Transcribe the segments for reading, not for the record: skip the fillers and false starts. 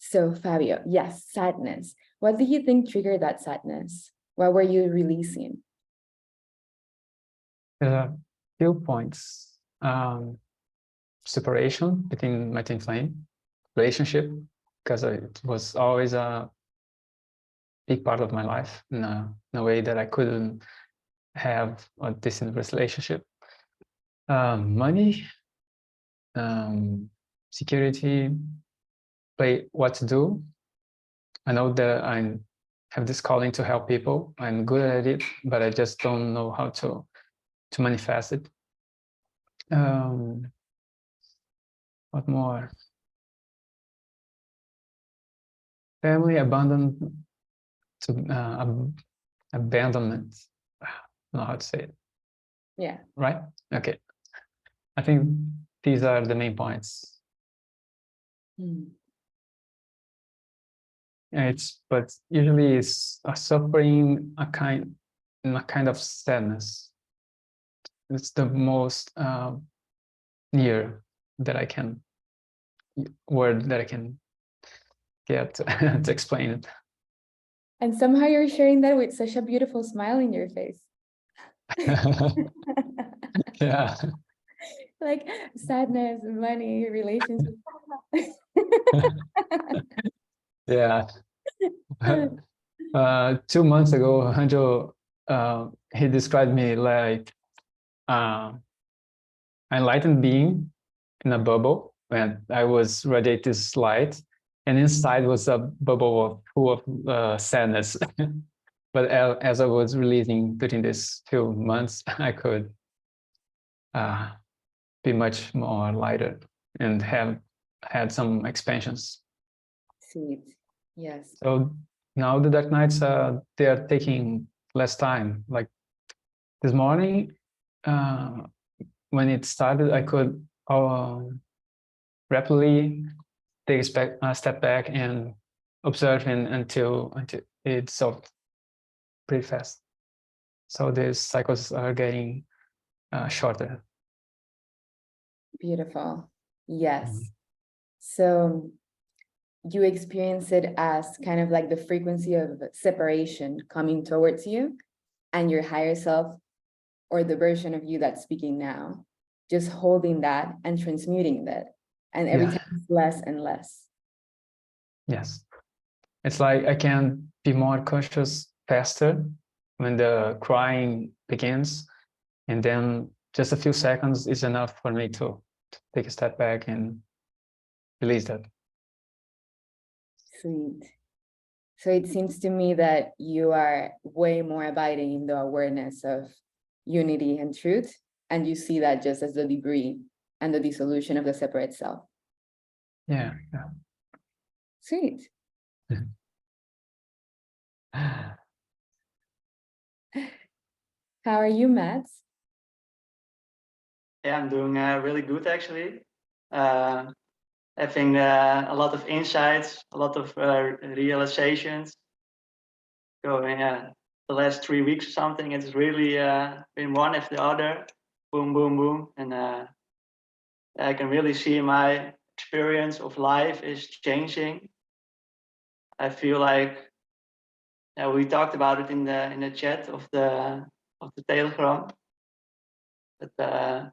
So Fabio, yes, sadness. What do you think triggered that sadness? What were you releasing? A few points. Separation between my twin flame, relationship, because it was always a big part of my life in a way that I couldn't have a decent relationship. Money, security, play what to do. I know that I have this calling to help people. I'm good at it, but I just don't know how to manifest it. What more? Family abandonment. Abandonment. I don't know how to say it. Yeah. Right? Okay. I think these are the main points. But usually it's a suffering, a kind of sadness. It's the most near that I can word that I can get to explain it. And somehow you're sharing that with such a beautiful smile in your face. Yeah. Like sadness, money, relationships. Yeah. 2 months ago, Hanjo, he described me like enlightened being in a bubble, and I was radiate this light, and inside was a bubble full of sadness. But as I was releasing during these few months, I could be much more lighter and have had some expansions. Sweet. Yes. So now the dark nights, they are taking less time. Like this morning, when it started, I could rapidly take a step back and observe until it solved pretty fast. So these cycles are getting shorter. Beautiful. Yes. So you experience it as kind of like the frequency of separation coming towards you, and your higher self, or the version of you that's speaking now, just holding that and transmuting that. And every time it's less and less. Yes. It's like I can be more conscious faster when the crying begins, and then just a few seconds is enough for me to take a step back and release that. Sweet. So it seems to me that you are way more abiding in the awareness of unity and truth, and you see that just as the debris and the dissolution of the separate self. Yeah. Sweet. How are you, Matt? Yeah, I'm doing really good actually. Having a lot of insights, a lot of realizations. Going the last 3 weeks or something, it's really been one after the other, boom, boom, boom, and I can really see my experience of life is changing. I feel like we talked about it in the chat of the Telegram. But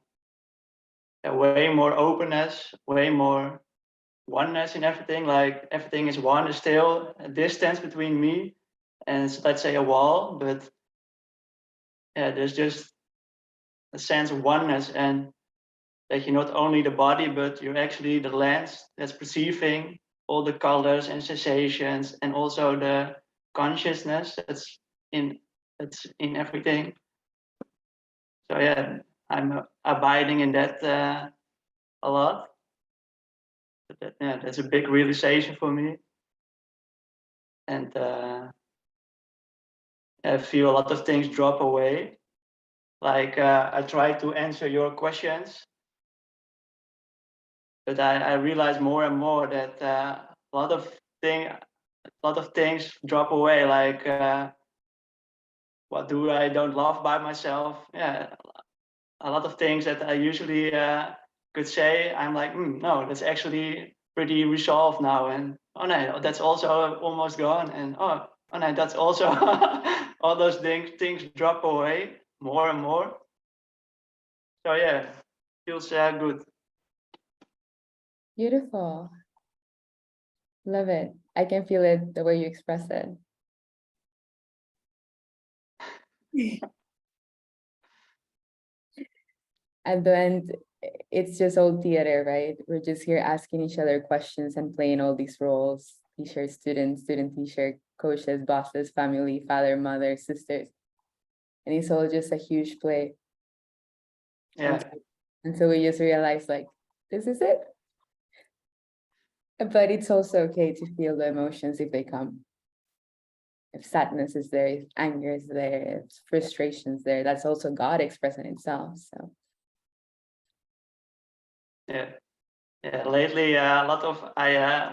way more openness, way more oneness in everything. Like everything is one. There's still a distance between me and let's say a wall, but yeah, there's just a sense of oneness, and that you're not only the body, but you're actually the lens that's perceiving all the colors and sensations, and also the consciousness that's in everything. So yeah, I'm abiding in that a lot. But that's a big realization for me, and I feel a lot of things drop away. Like I try to answer your questions, but I realize more and more that a lot of things drop away. Like what do I don't love about myself? Yeah, a lot of things that I usually could say, I'm like, no, that's actually pretty resolved now, and oh no, that's also almost gone, and oh no, that's also all those things drop away more and more. So yeah, feels good. Beautiful. Love it. I can feel it the way you express it. At the end, it's just all theater, right? We're just here asking each other questions and playing all these roles. Teacher, student, teacher, coaches, bosses, family, father, mother, sisters. And it's all just a huge play. Yeah. And so we just realize, like, this is it. But it's also okay to feel the emotions if they come. If sadness is there, if anger is there, if frustration is there, that's also God expressing itself. So Yeah. Yeah, lately a lot of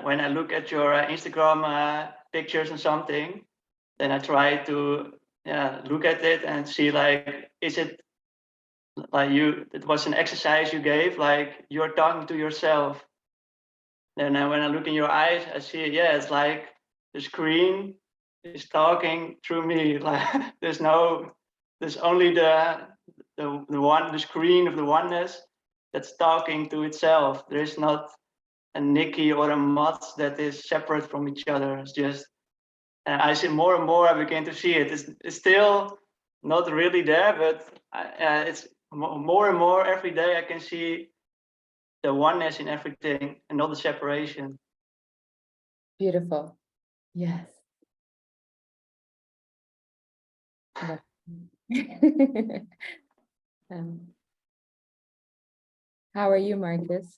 when I look at your Instagram pictures and something, then I try to look at it and see, like, is it like it was an exercise you gave, like you're talking to yourself. Then when I look in your eyes, I see, yeah, it's like the screen is talking through me. Like there's only the screen of the oneness that's talking to itself. There is not a Nikki or a Mats that is separate from each other. It's just, I see more and more, I begin to see it. It's still not really there, but it's more and more every day I can see the oneness in everything and not the separation. beautiful. Yes. Um, how are you, Marcus?